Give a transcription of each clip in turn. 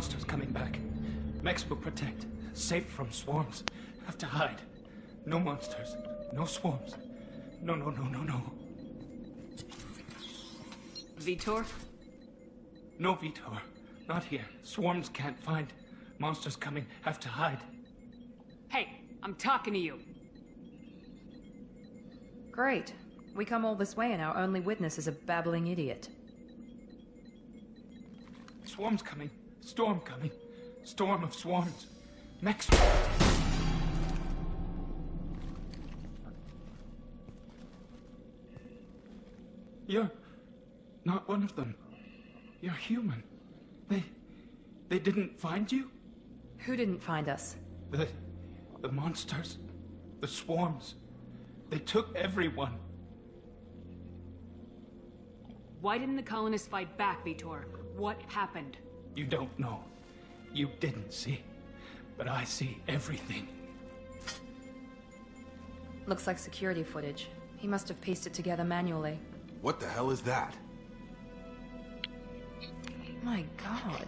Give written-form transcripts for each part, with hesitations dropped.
monsters coming back. Mechs will protect. Safe from swarms. Have to hide. No monsters. No swarms. No. Vitor? No, Vitor. Not here. Swarms can't find. Monsters coming. Have to hide. Hey, I'm talking to you. Great. We come all this way and our only witness is a babbling idiot. Swarms coming. Storm coming. Storm of swarms. Mechs. You're not one of them. You're human. They didn't find you? Who didn't find us? The monsters. The swarms. They took everyone. Why didn't the colonists fight back, Vitor? What happened? You don't know. You didn't see. But I see everything. Looks like security footage. He must have pieced it together manually. What the hell is that? My god.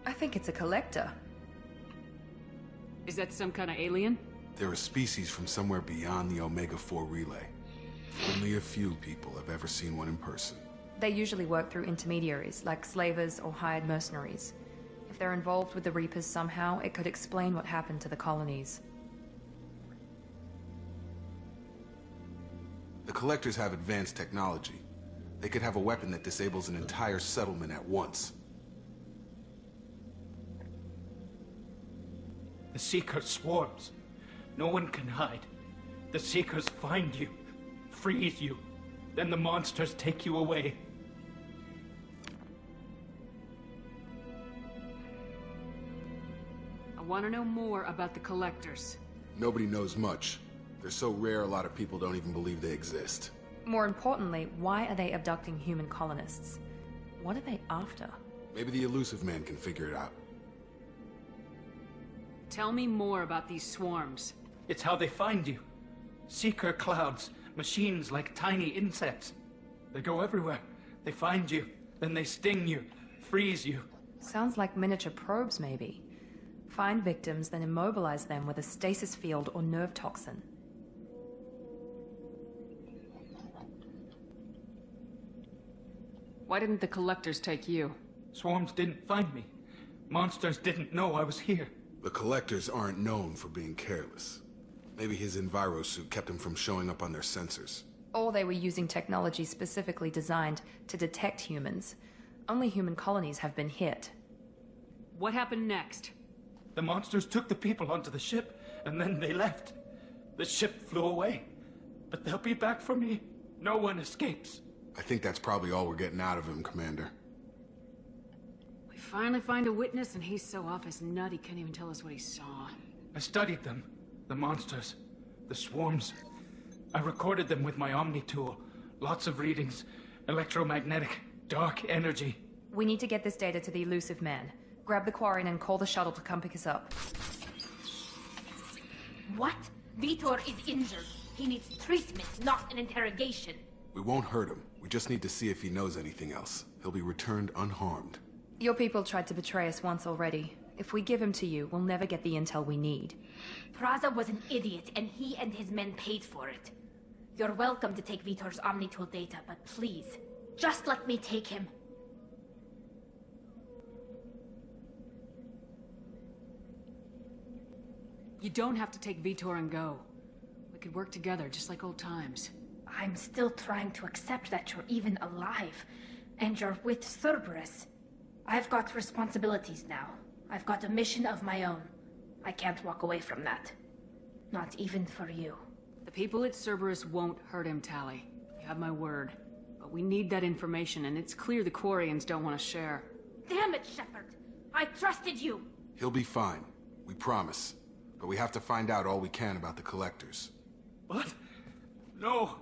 I think it's a collector. Is that some kind of alien? They're a species from somewhere beyond the Omega-4 relay. Only a few people have ever seen one in person. They usually work through intermediaries, like slavers or hired mercenaries. If they're involved with the Reapers somehow, it could explain what happened to the colonies. The Collectors have advanced technology. They could have a weapon that disables an entire settlement at once. The Seekers swarms. No one can hide. The Seekers find you, freeze you, then the monsters take you away. I want to know more about the Collectors. Nobody knows much. They're so rare a lot of people don't even believe they exist. More importantly, why are they abducting human colonists? What are they after? Maybe the Elusive Man can figure it out. Tell me more about these swarms. It's how they find you. Seeker clouds, machines like tiny insects. They go everywhere. They find you, then they sting you, freeze you. Sounds like miniature probes, maybe. Find victims, then immobilize them with a stasis field or nerve toxin. Why didn't the Collectors take you? Swarms didn't find me. Monsters didn't know I was here. The Collectors aren't known for being careless. Maybe his envirosuit kept him from showing up on their sensors. Or they were using technology specifically designed to detect humans. Only human colonies have been hit. What happened next? The monsters took the people onto the ship, and then they left. The ship flew away. But they'll be back for me. No one escapes. I think that's probably all we're getting out of him, Commander. We finally find a witness and he's so off his nut he can't even tell us what he saw. I studied them. The monsters. The swarms. I recorded them with my Omni tool. Lots of readings. Electromagnetic. Dark energy. We need to get this data to the Elusive Man. Grab the Quarian and call the shuttle to come pick us up. What? Vitor is injured. He needs treatment, not an interrogation. We won't hurt him. We just need to see if he knows anything else. He'll be returned unharmed. Your people tried to betray us once already. If we give him to you, we'll never get the intel we need. Praza was an idiot, and he and his men paid for it. You're welcome to take Vitor's Omnitool data, but please, just let me take him. You don't have to take Vitor and go. We could work together, just like old times. I'm still trying to accept that you're even alive, and you're with Cerberus. I've got responsibilities now. I've got a mission of my own. I can't walk away from that. Not even for you. The people at Cerberus won't hurt him, Tali. You have my word. But we need that information, and it's clear the Quarians don't want to share. Damn it, Shepard! I trusted you! He'll be fine. We promise. But we have to find out all we can about the Collectors. What? No.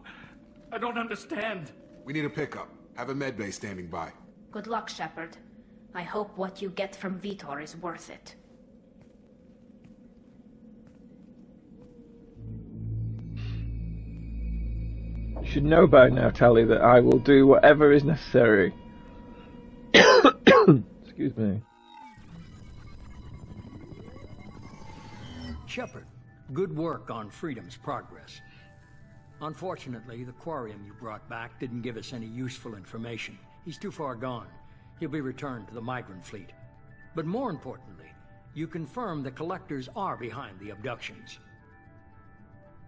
I don't understand. We need a pickup. Have a medbay standing by. Good luck, Shepard. I hope what you get from Vitor is worth it. You should know by now, Tali, that I will do whatever is necessary. Excuse me. Shepard. Good work on Freedom's progress. Unfortunately, the Quarium you brought back didn't give us any useful information. He's too far gone. He'll be returned to the migrant fleet. But more importantly, you confirm the Collectors are behind the abductions.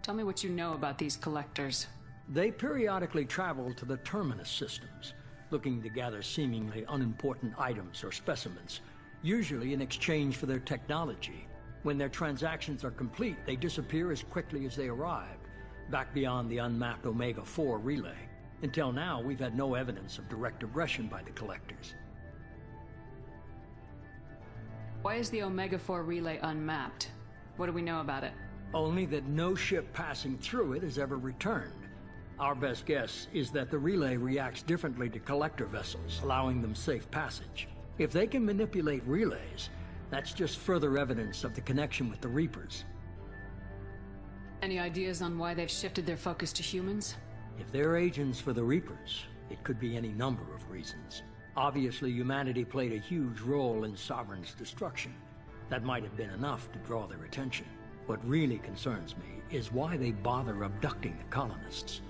Tell me what you know about these Collectors. They periodically travel to the Terminus systems, looking to gather seemingly unimportant items or specimens, usually in exchange for their technology. When their transactions are complete, they disappear as quickly as they arrived, back beyond the unmapped Omega-4 relay. Until now, we've had no evidence of direct aggression by the Collectors. Why is the Omega-4 relay unmapped? What do we know about it? Only that no ship passing through it has ever returned. Our best guess is that the relay reacts differently to Collector vessels, allowing them safe passage. If they can manipulate relays, that's just further evidence of the connection with the Reapers. Any ideas on why they've shifted their focus to humans? If they're agents for the Reapers, it could be any number of reasons. Obviously, humanity played a huge role in Sovereign's destruction. That might have been enough to draw their attention. What really concerns me is why they bother abducting the colonists.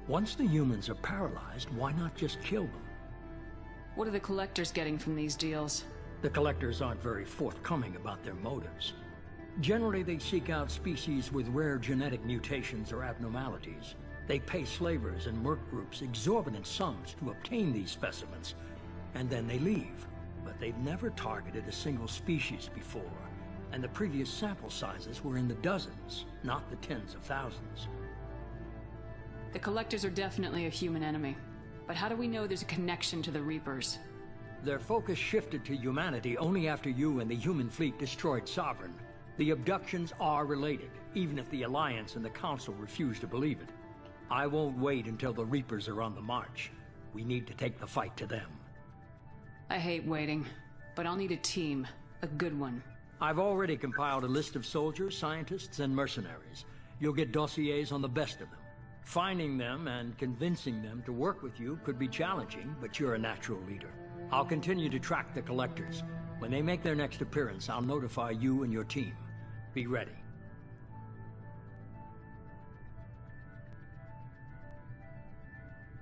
Once the humans are paralyzed, why not just kill them? What are the Collectors getting from these deals? The Collectors aren't very forthcoming about their motives. Generally, they seek out species with rare genetic mutations or abnormalities. They pay slavers and merc groups exorbitant sums to obtain these specimens, and then they leave. But they've never targeted a single species before, and the previous sample sizes were in the dozens, not the tens of thousands. The Collectors are definitely a human enemy, but how do we know there's a connection to the Reapers? Their focus shifted to humanity only after you and the human fleet destroyed Sovereign. The abductions are related, even if the Alliance and the Council refuse to believe it. I won't wait until the Reapers are on the march. We need to take the fight to them. I hate waiting, but I'll need a team. A good one. I've already compiled a list of soldiers, scientists, and mercenaries. You'll get dossiers on the best of them. Finding them and convincing them to work with you could be challenging, but you're a natural leader. I'll continue to track the Collectors. When they make their next appearance, I'll notify you and your team. Be ready.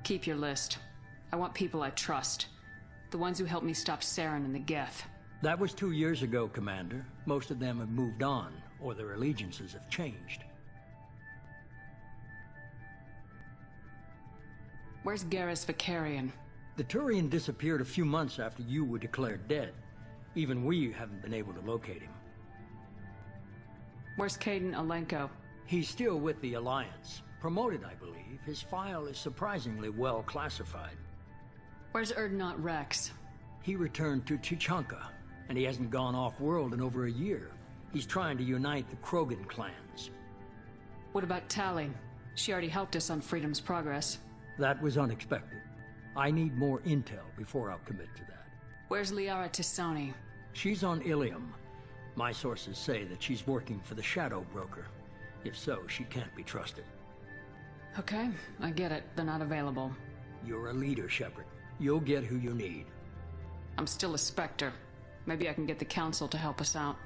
Keep your list. I want people I trust. The ones who helped me stop Saren and the Geth. That was 2 years ago, Commander. Most of them have moved on, or their allegiances have changed. Where's Garrus Vicarian? The Turian disappeared a few months after you were declared dead. Even we haven't been able to locate him. Where's Caden Alenko? He's still with the Alliance. Promoted, I believe. His file is surprisingly well classified. Where's Erdnot Rex? He returned to Chichanka, and he hasn't gone off-world in over a year. He's trying to unite the Krogan clans. What about Tali? She already helped us on Freedom's progress. That was unexpected. I need more intel before I'll commit to that. Where's Liara Tisoni? She's on Ilium. My sources say that she's working for the Shadow Broker. If so, she can't be trusted. Okay, I get it. They're not available. You're a leader, Shepard. You'll get who you need. I'm still a Spectre. Maybe I can get the Council to help us out.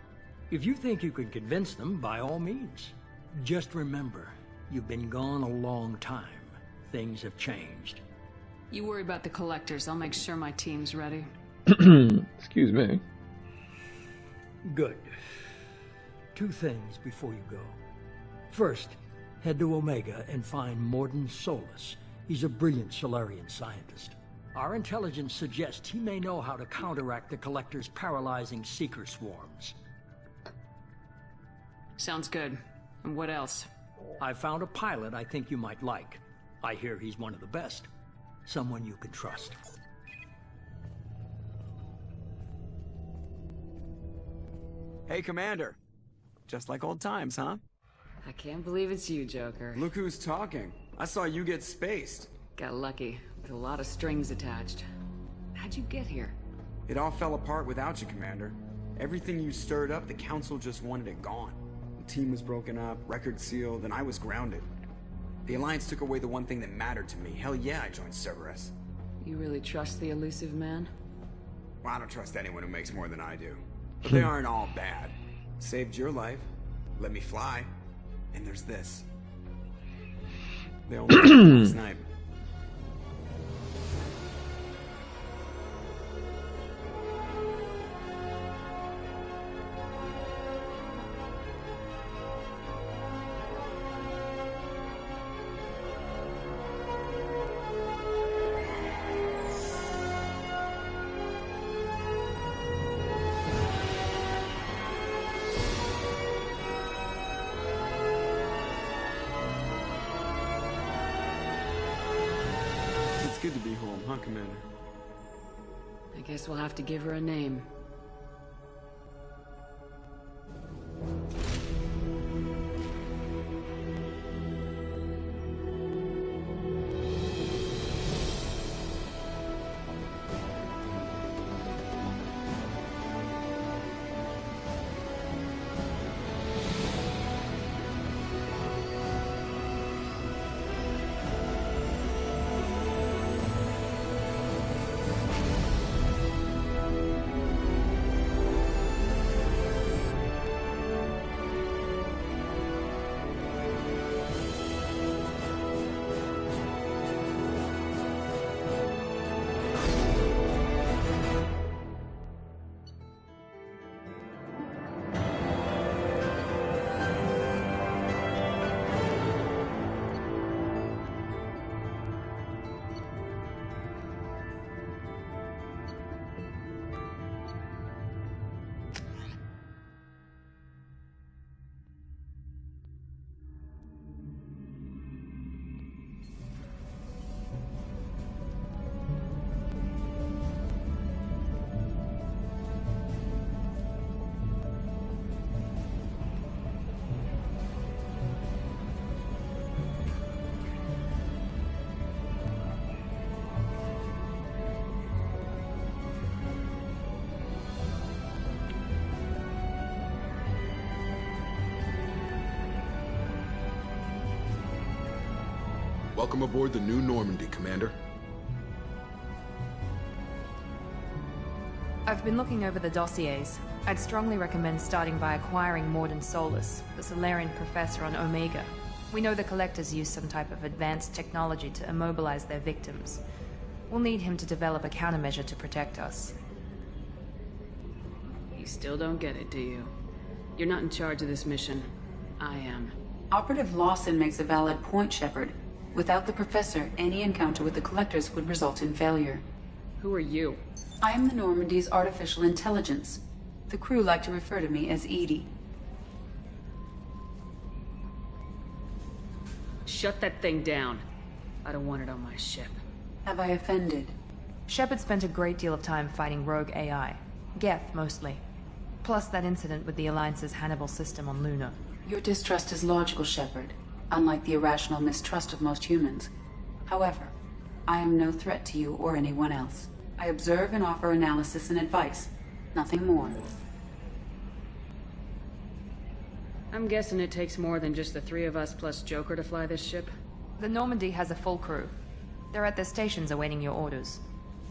If you think you can convince them, by all means. Just remember, you've been gone a long time. Things have changed. You worry about the Collectors. I'll make sure my team's ready. Excuse me. Good. 2 things before you go. First, head to Omega and find Morden Solus. He's a brilliant Solarian scientist. Our intelligence suggests he may know how to counteract the Collector's paralyzing Seeker swarms. Sounds good. And what else? I found a pilot I think you might like. I hear he's one of the best. Someone you can trust. Hey, Commander. Just like old times, huh? I can't believe it's you, Joker. Look who's talking. I saw you get spaced. Got lucky, with a lot of strings attached. How'd you get here? It all fell apart without you, Commander. Everything you stirred up, the Council just wanted it gone. The team was broken up, record sealed, and I was grounded. The Alliance took away the one thing that mattered to me. Hell yeah, I joined Cerberus. You really trust the elusive man? Well, I don't trust anyone who makes more than I do. But they aren't all bad. Saved your life. let me fly, and there's this. They only got it last night. Good to be home, huh, Commander? I guess we'll have to give her a name. Welcome aboard the New Normandy, Commander. I've been looking over the dossiers. I'd strongly recommend starting by acquiring Morden Solus, the Solarian professor on Omega. We know the Collectors use some type of advanced technology to immobilize their victims. We'll need him to develop a countermeasure to protect us. You still don't get it, do you? You're not in charge of this mission. I am. Operative Lawson makes a valid point, Shepard. Without the Professor, any encounter with the Collectors would result in failure. Who are you? I am the Normandy's artificial intelligence. The crew like to refer to me as Edie. Shut that thing down. I don't want it on my ship. Have I offended? Shepard spent a great deal of time fighting rogue AI. Geth, mostly. Plus that incident with the Alliance's Hannibal system on Luna. Your distrust is logical, Shepard. Unlike the irrational mistrust of most humans. However, I am no threat to you or anyone else. I observe and offer analysis and advice. Nothing more. I'm guessing it takes more than just the three of us plus Joker to fly this ship? The Normandy has a full crew. They're at their stations awaiting your orders.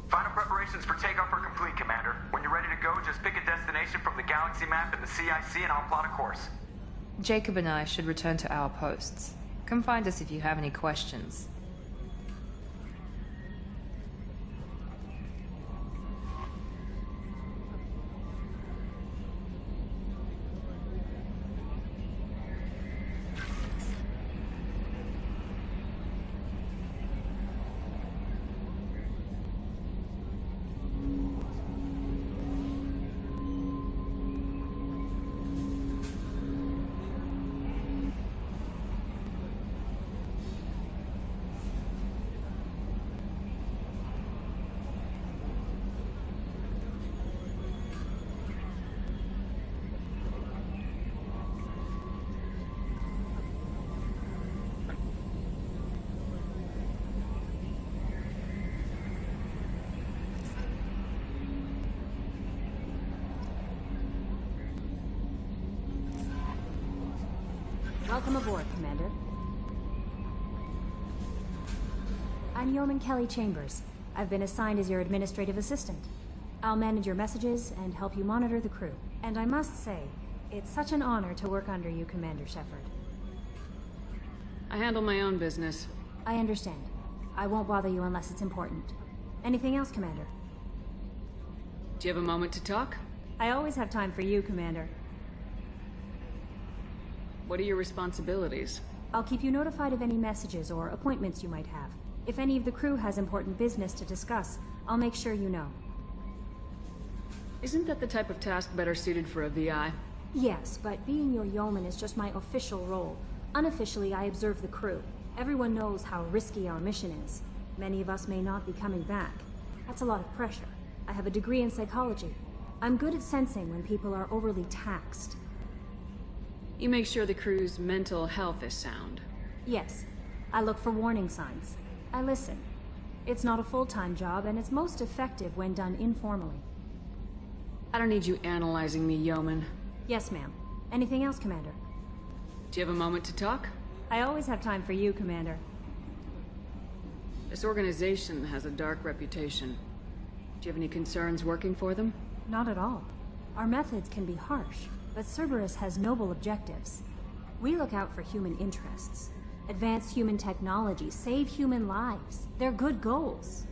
Final preparations for takeoff are complete, Commander. When you're ready to go, just pick a destination from the galaxy map and the CIC and I'll plot a course. Jacob and I should return to our posts. Come find us if you have any questions. Welcome aboard, Commander. I'm Yeoman Kelly Chambers. I've been assigned as your administrative assistant. I'll manage your messages and help you monitor the crew. And I must say, It's such an honor to work under you, Commander Shepard. I handle my own business. I understand. I won't bother you unless it's important. Anything else, Commander? Do you have a moment to talk? I always have time for you, Commander. What are your responsibilities? I'll keep you notified of any messages or appointments you might have. If any of the crew has important business to discuss, I'll make sure you know. Isn't that the type of task better suited for a VI? Yes, but being your yeoman is just my official role. Unofficially, I observe the crew. Everyone knows how risky our mission is. Many of us may not be coming back. That's a lot of pressure. I have a degree in psychology. I'm good at sensing when people are overly taxed. You make sure the crew's mental health is sound. Yes. I look for warning signs. I listen. It's not a full-time job, and it's most effective when done informally. I don't need you analyzing me, yeoman. Yes, ma'am. Anything else, Commander? Do you have a moment to talk? I always have time for you, Commander. This organization has a dark reputation. Do you have any concerns working for them? Not at all. Our methods can be harsh, but Cerberus has noble objectives. We look out for human interests. Advance human technology, save human lives. They're good goals.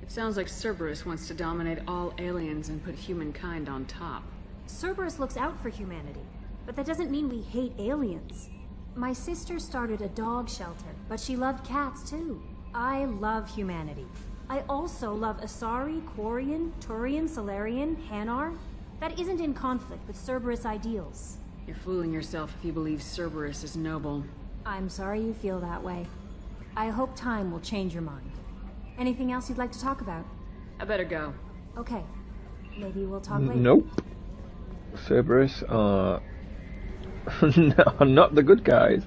It sounds like Cerberus wants to dominate all aliens and put humankind on top. Cerberus looks out for humanity, but that doesn't mean we hate aliens. My sister started a dog shelter, but she loved cats too. I love humanity. I also love Asari, Quarian, Turian, Salarian, Hanar. That isn't in conflict with Cerberus ideals. You're fooling yourself if you believe Cerberus is noble. I'm sorry you feel that way. I hope time will change your mind. Anything else you'd like to talk about? I better go. Okay. Maybe we'll talk later. Nope. Cerberus are not the good guys.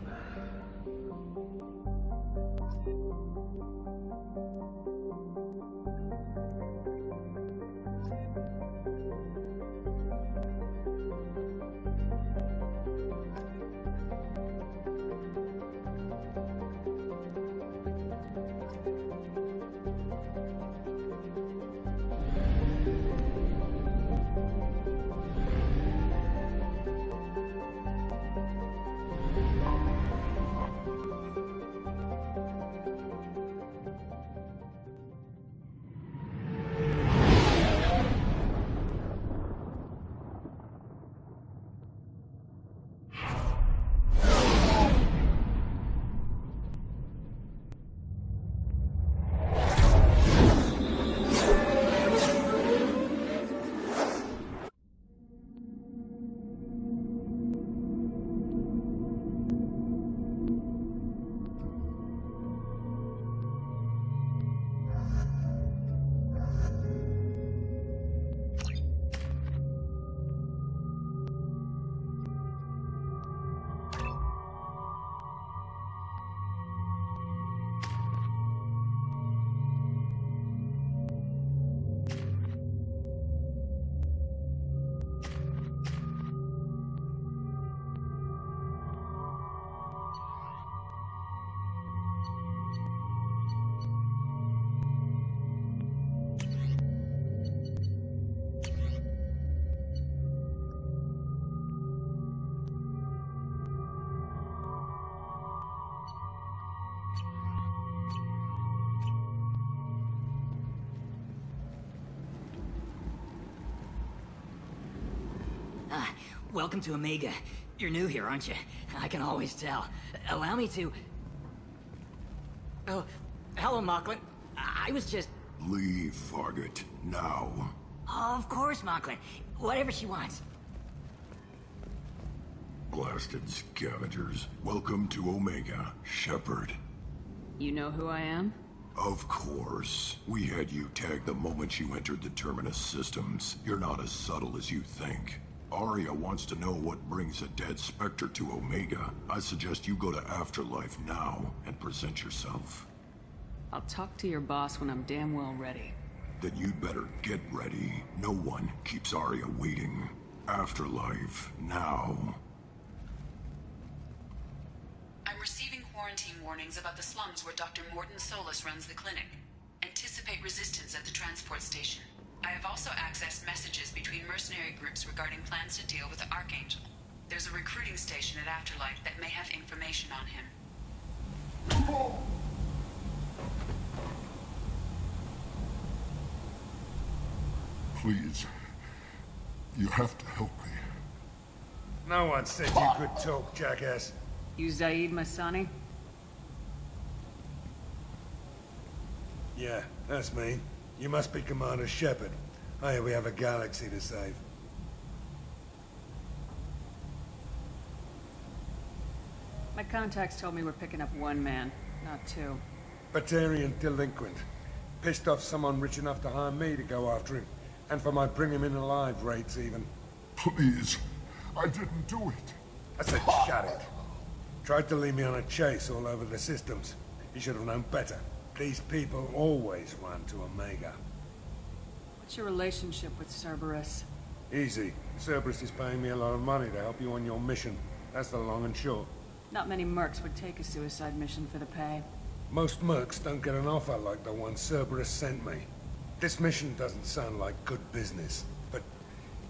Welcome to Omega. You're new here, aren't you? I can always tell. Allow me to... Oh, hello, Mocklin. I was just... Leave, Fargate. Now. Of course, Mocklin. Whatever she wants. Blasted scavengers. Welcome to Omega, Shepard. You know who I am? Of course. We had you tagged the moment you entered the Terminus systems. You're not as subtle as you think. Arya wants to know what brings a dead Spectre to Omega. I suggest you go to Afterlife now and present yourself. I'll talk to your boss when I'm damn well ready. Then you'd better get ready. No one keeps Arya waiting. Afterlife now. I'm receiving quarantine warnings about the slums where Dr. Morton Solus runs the clinic. Anticipate resistance at the transport station. I have also accessed messages between mercenary groups regarding plans to deal with the Archangel. There's a recruiting station at Afterlife that may have information on him. Please. You have to help me. No one said you could talk, jackass. You Zaid Masani? Yeah, that's me. You must be Commander Shepard. I hear we have a galaxy to save. My contacts told me we're picking up one man, not two. Batarian delinquent. Pissed off someone rich enough to hire me to go after him. And for my bring him in alive rates even. Please. I didn't do it. I said shut it. Tried to lead me on a chase all over the systems. He should have known better. These people always run to Omega. What's your relationship with Cerberus? Easy. Cerberus is paying me a lot of money to help you on your mission. That's the long and short. Not many mercs would take a suicide mission for the pay. Most mercs don't get an offer like the one Cerberus sent me. This mission doesn't sound like good business, but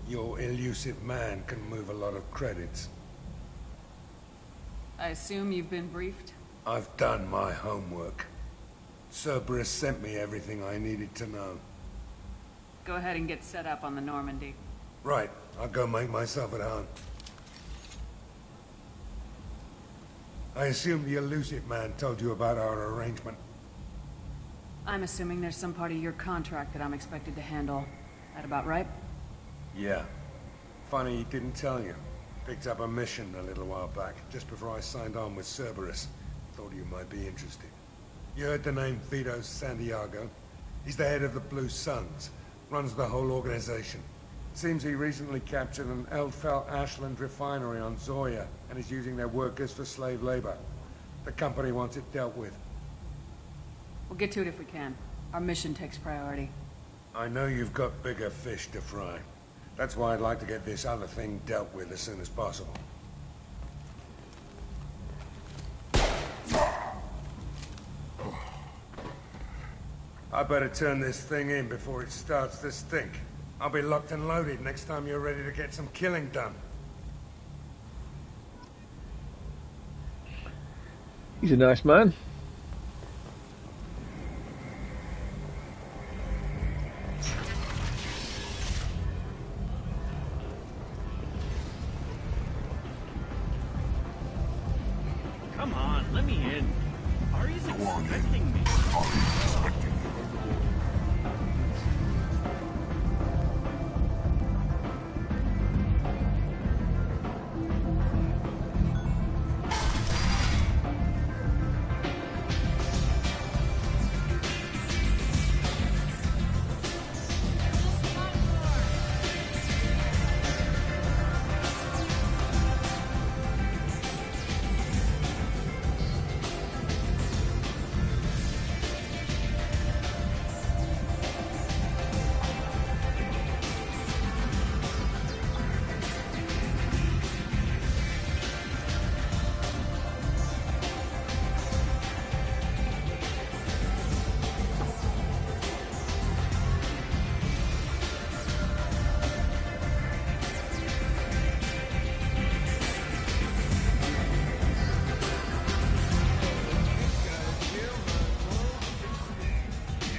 your elusive man can move a lot of credits. I assume you've been briefed? I've done my homework. Cerberus sent me everything I needed to know. Go ahead and get set up on the Normandy. Right, I'll go make myself at home. I assume the elusive man told you about our arrangement. I'm assuming there's some part of your contract that I'm expected to handle. That about right? Yeah. Funny he didn't tell you. Picked up a mission a little while back, just before I signed on with Cerberus. Thought you might be interested. You heard the name Vito Santiago? He's the head of the Blue Suns. Runs the whole organization. Seems he recently captured an Eldfell Ashland refinery on Zoya and is using their workers for slave labor. The company wants it dealt with. We'll get to it if we can. Our mission takes priority. I know you've got bigger fish to fry. That's why I'd like to get this other thing dealt with as soon as possible. I better turn this thing in before it starts to stink. I'll be locked and loaded next time you're ready to get some killing done. He's a nice man. Come on, let me in. Ari's expecting me.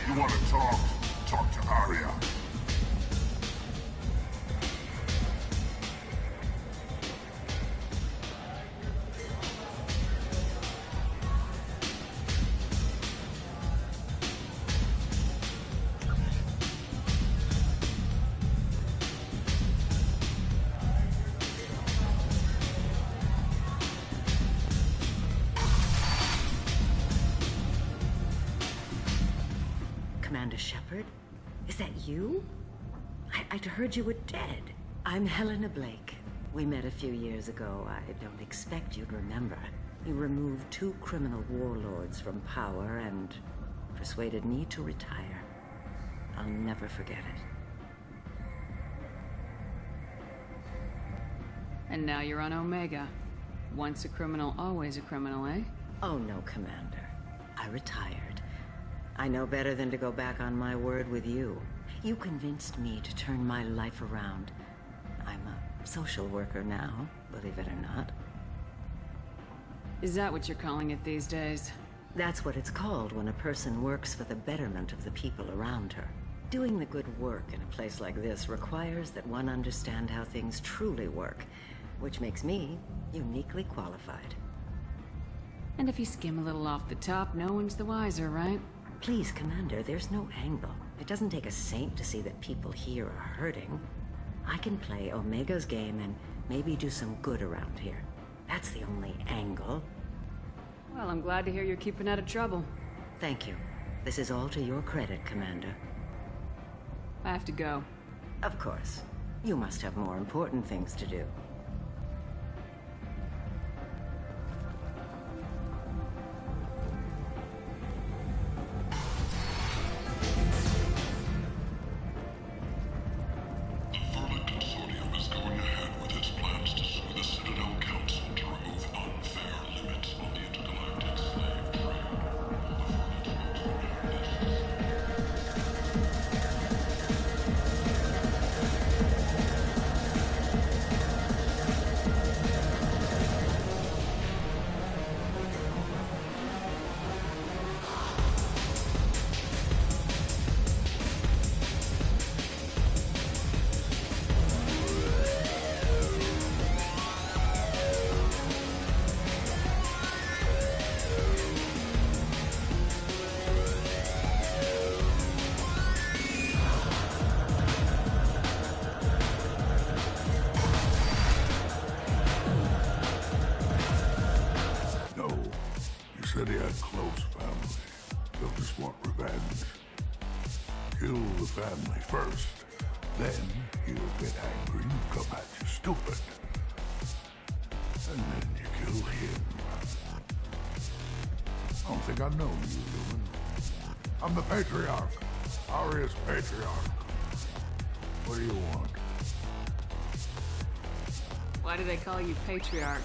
You want to talk? Talk to Aria. Commander Shepard? Is that you? I'd heard you were dead. I'm Helena Blake. We met a few years ago. I don't expect you'd remember. You removed 2 criminal warlords from power and persuaded me to retire. I'll never forget it. And now you're on Omega. Once a criminal, always a criminal, eh? Oh no, Commander. I retired. I know better than to go back on my word with you. You convinced me to turn my life around. I'm a social worker now, believe it or not. Is that what you're calling it these days? That's what it's called when a person works for the betterment of the people around her. Doing the good work in a place like this requires that one understand how things truly work, which makes me uniquely qualified. And if you skim a little off the top, no one's the wiser, right? Please, Commander, there's no angle. It doesn't take a saint to see that people here are hurting. I can play Omega's game and maybe do some good around here. That's the only angle. Well, I'm glad to hear you're keeping out of trouble. Thank you. This is all to your credit, Commander. I have to go. Of course. You must have more important things to do. Said he had close family. They'll just want revenge. Kill the family first. Then he'll get angry and come at you stupid. And then you kill him. I don't think I know you, human. I'm the Patriarch. Aria's Patriarch. What do you want? Why do they call you Patriarch?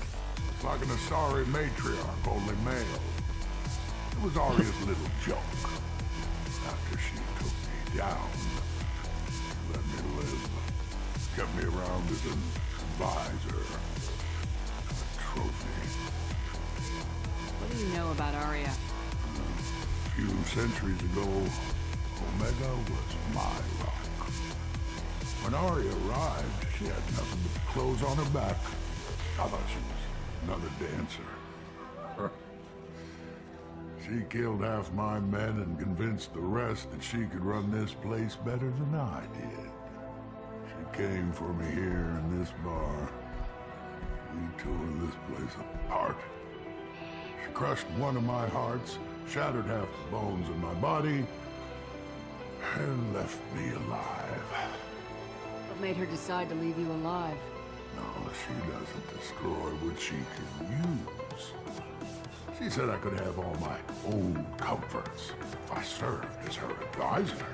It's like an Asari matriarch, only male. It was Aria's little joke. After she took me down, let me live. Kept me around as an advisor. A trophy. What do you know about Aria? A few centuries ago, Omega was my rock. When Aria arrived, she had nothing but clothes on her back. I thought she was another dancer. She killed half my men and convinced the rest that she could run this place better than I did. She came for me here in this bar. We tore this place apart. She crushed one of my hearts, shattered half the bones in my body, and left me alive. What made her decide to leave you alive? No, she doesn't destroy what she can use. She said I could have all my old comforts if I served as her advisor.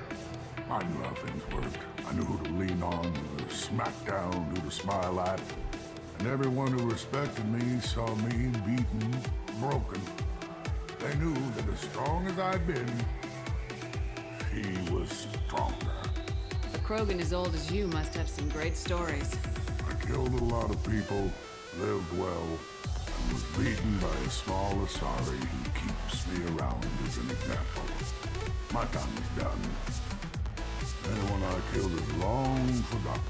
I knew how things worked. I knew who to lean on, who to smack down, who to smile at. And everyone who respected me saw me beaten, broken. They knew that as strong as I'd been, she was stronger. A Krogan as old as you must have some great stories. I killed a lot of people, lived well, and was beaten by a small Asari who keeps me around as an example. My time is done. Anyone I killed is long forgotten.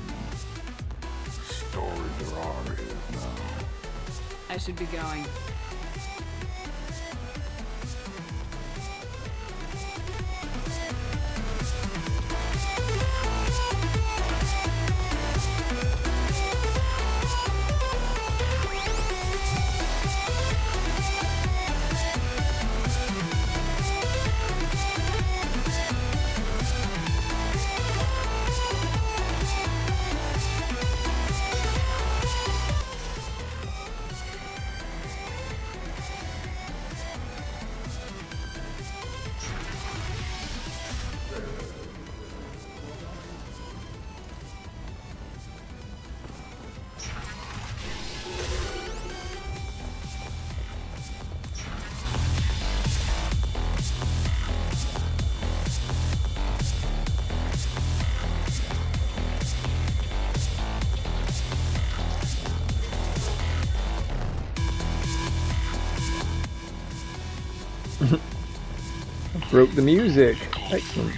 The story there are is now. I should be going. Broke the music. Excellent.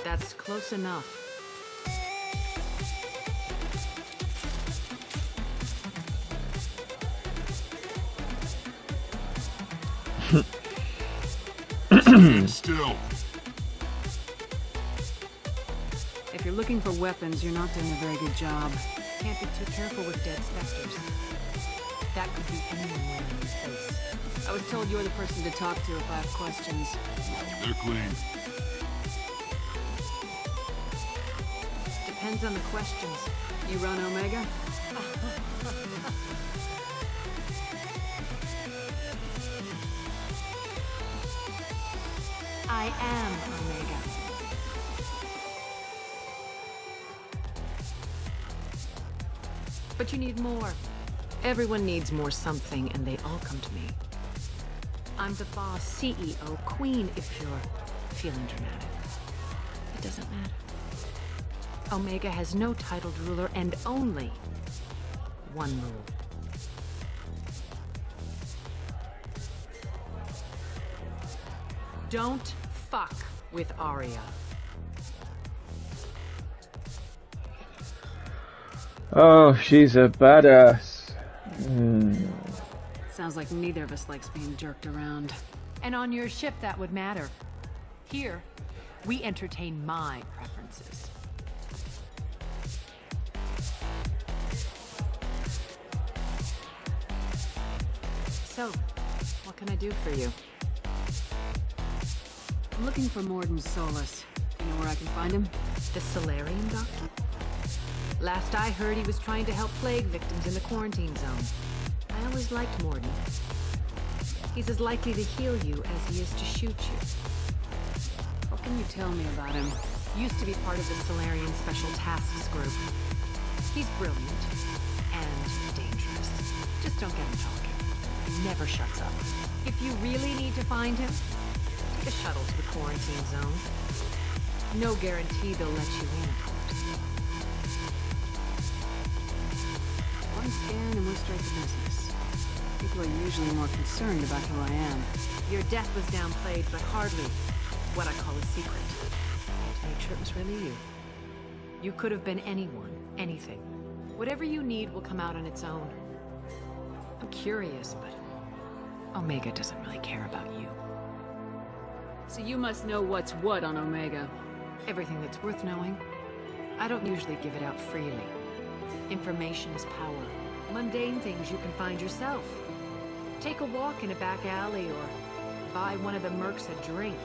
That's close enough. Still. If you're looking for weapons, you're not doing a very good job. Can't be too careful with dead specters. That could be anyone wearing his face. I was told you're the person to talk to if I have questions. They're clean. Depends on the questions. You run Omega? I am Omega. But you need more. Everyone needs more something, and they all come to me. I'm the boss, CEO, queen, if you're feeling dramatic. It doesn't matter. Omega has no titled ruler and only one rule. Don't fuck with Arya. Oh, she's a badass. Sounds like neither of us likes being jerked around. And on your ship, that would matter. Here, we entertain my preferences. So, what can I do for you? I'm looking for Morden Solus. Do you know where I can find him? The Solarian doctor? Last I heard, he was trying to help plague victims in the quarantine zone. I always liked Morden. He's as likely to heal you as he is to shoot you. What can you tell me about him? Used to be part of the Solarian Special Tasks Group. He's brilliant and dangerous. Just don't get him talking. He never shuts up. If you really need to find him, take a shuttle to the quarantine zone. No guarantee they'll let you in, of course. One scan and we're straight to business. People are usually more concerned about who I am. Your death was downplayed, but hardly what I call a secret. I had to make sure it was really you. You could have been anyone, anything. Whatever you need will come out on its own. I'm curious, but Omega doesn't really care about you. So you must know what's what on Omega. Everything that's worth knowing. I don't usually give it out freely. Information is power. Mundane things you can find yourself. Take a walk in a back alley or buy one of the mercs a drink.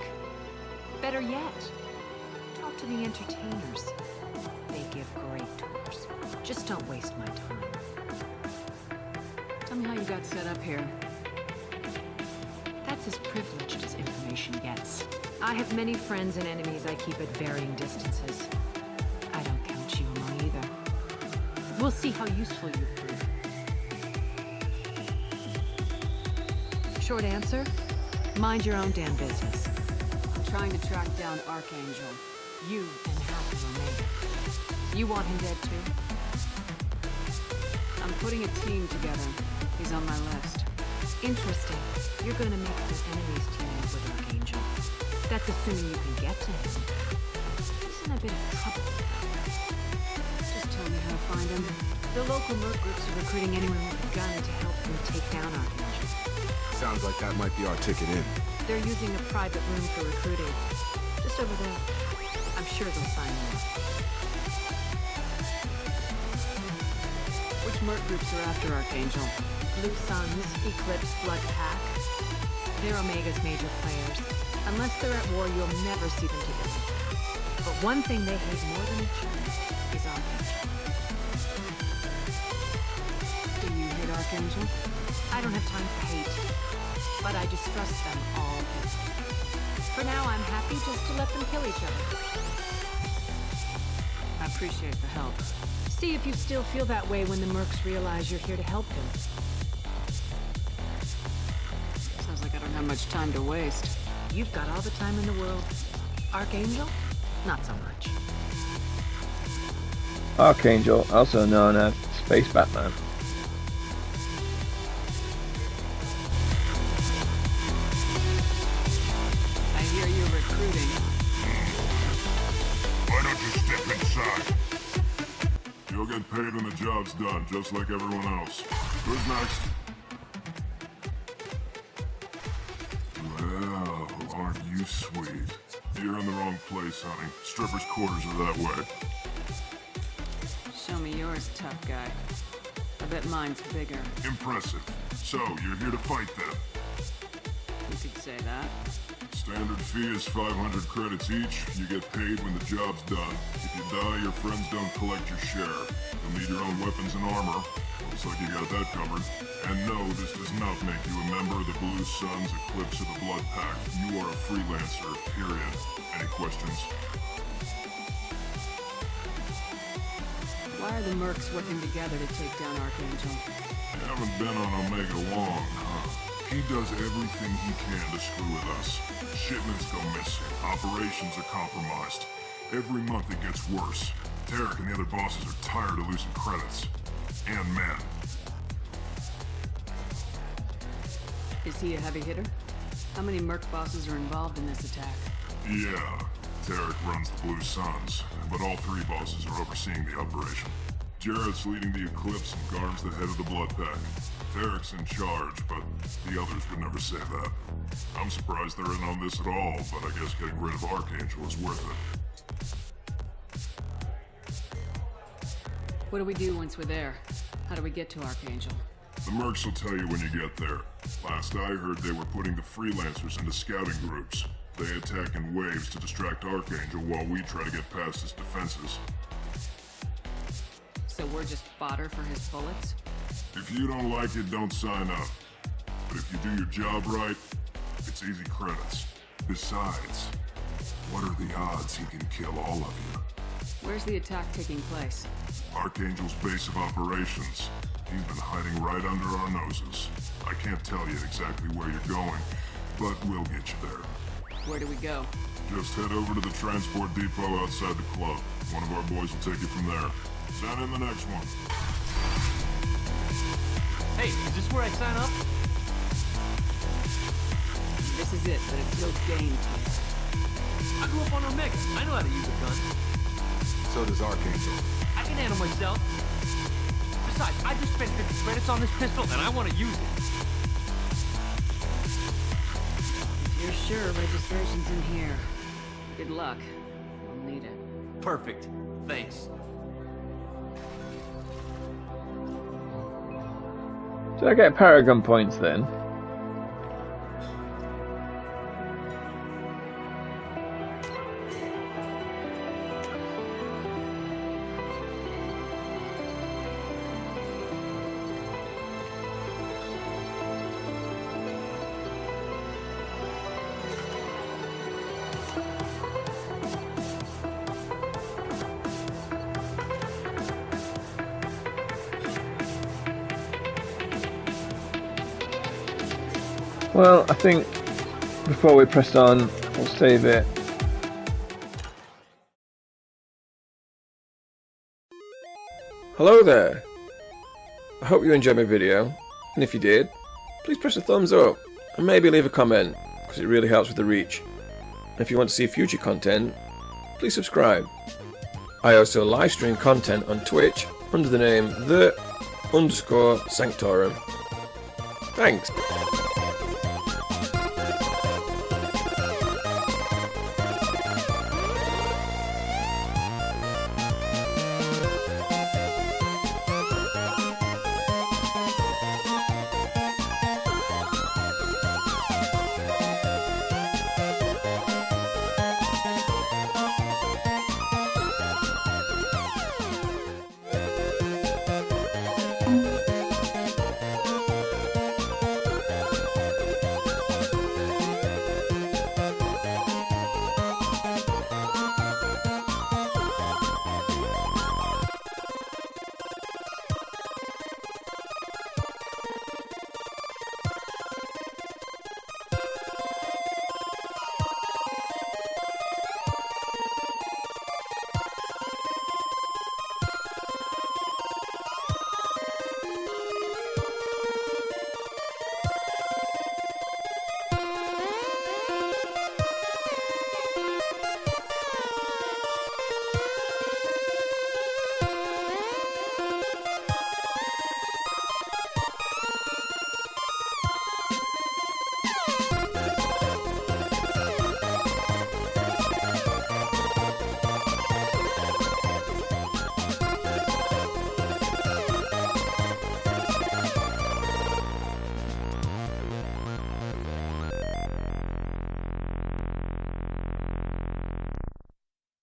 Better yet, talk to the entertainers. They give great tours. Just don't waste my time. Tell me how you got set up here. That's as privileged as information gets. I have many friends and enemies I keep at varying distances. I don't count you among either. We'll see how useful you prove. Short answer? Mind your own damn business. I'm trying to track down Archangel. You and half of Omega. You want him dead too? I'm putting a team together. He's on my list. Interesting. You're gonna make some enemies team up with Archangel. That's assuming you can get to him. He's in a bit of trouble. Just tell me how to find him. The local merc groups are recruiting anyone with a gun to help them take down Archangel. Sounds like that might be our ticket in. They're using a private room for recruiting. Just over there. I'm sure they'll sign you up. Which merc groups are after Archangel? Blue Suns, Eclipse, Blood Pack. They're Omega's major players. Unless they're at war, you'll never see them together. But one thing they hate more than each other is Archangel. Do you hate Archangel? I don't have time for hate. But I distrust them all equally. For now, I'm happy just to let them kill each other. I appreciate the help. See if you still feel that way when the mercs realize you're here to help them. Sounds like I don't have much time to waste. You've got all the time in the world. Archangel? Not so much. Archangel, also known as Space Batman. I hear you're recruiting. Why don't you step inside? You'll get paid when the job's done, just like everyone else. Who's next? Well, aren't you sweet? You're in the wrong place, honey. Strippers' quarters are that way. Show me yours, tough guy. I bet mine's bigger. Impressive. So, you're here to fight them? You could say that. Standard fee is 500 credits each. You get paid when the job's done. If you die, your friends don't collect your share. You'll need your own weapons and armor. Looks like you got that covered. And no, this does not make you a member of the Blue Suns, Eclipse, or the Blood Pact. You are a freelancer, period. Any questions? Why are the mercs working together to take down Archangel? You haven't been on Omega long, huh? He does everything he can to screw with us. Shipments go missing. Operations are compromised. Every month it gets worse. Tarek and the other bosses are tired of losing credits. And men. Is he a heavy hitter? How many merc bosses are involved in this attack? Yeah. Tarek runs the Blue Suns, but all three bosses are overseeing the operation. Jarrett's leading the Eclipse and Garm's the head of the Blood Pact. Tarek's in charge, but the others would never say that. I'm surprised they're in on this at all, but I guess getting rid of Archangel is worth it. What do we do once we're there? How do we get to Archangel? The mercs will tell you when you get there. Last I heard, they were putting the freelancers into scouting groups. They attack in waves to distract Archangel while we try to get past his defenses. So we're just fodder for his bullets? If you don't like it, don't sign up. But if you do your job right, it's easy credits. Besides, what are the odds he can kill all of you? Where's the attack taking place? Archangel's base of operations. He's been hiding right under our noses. I can't tell you exactly where you're going, but we'll get you there. Where do we go? Just head over to the transport depot outside the club. One of our boys will take you from there. Sign in the next one. Hey, is this where I sign up? This is it, but it's no game. I grew up on Omega. I know how to use a gun. So does Archangel. I can handle myself. Besides, I just spent 50 credits on this pistol, and I want to use it. If you're sure registration's in here, good luck. We'll need it. Perfect. Thanks. Did I get Paragon points then? Well, I think before we press on, we'll save it. Hello there! I hope you enjoyed my video, and if you did, please press a thumbs up, and maybe leave a comment, because it really helps with the reach. And if you want to see future content, please subscribe. I also live stream content on Twitch under the name _Sanctorum. Thanks!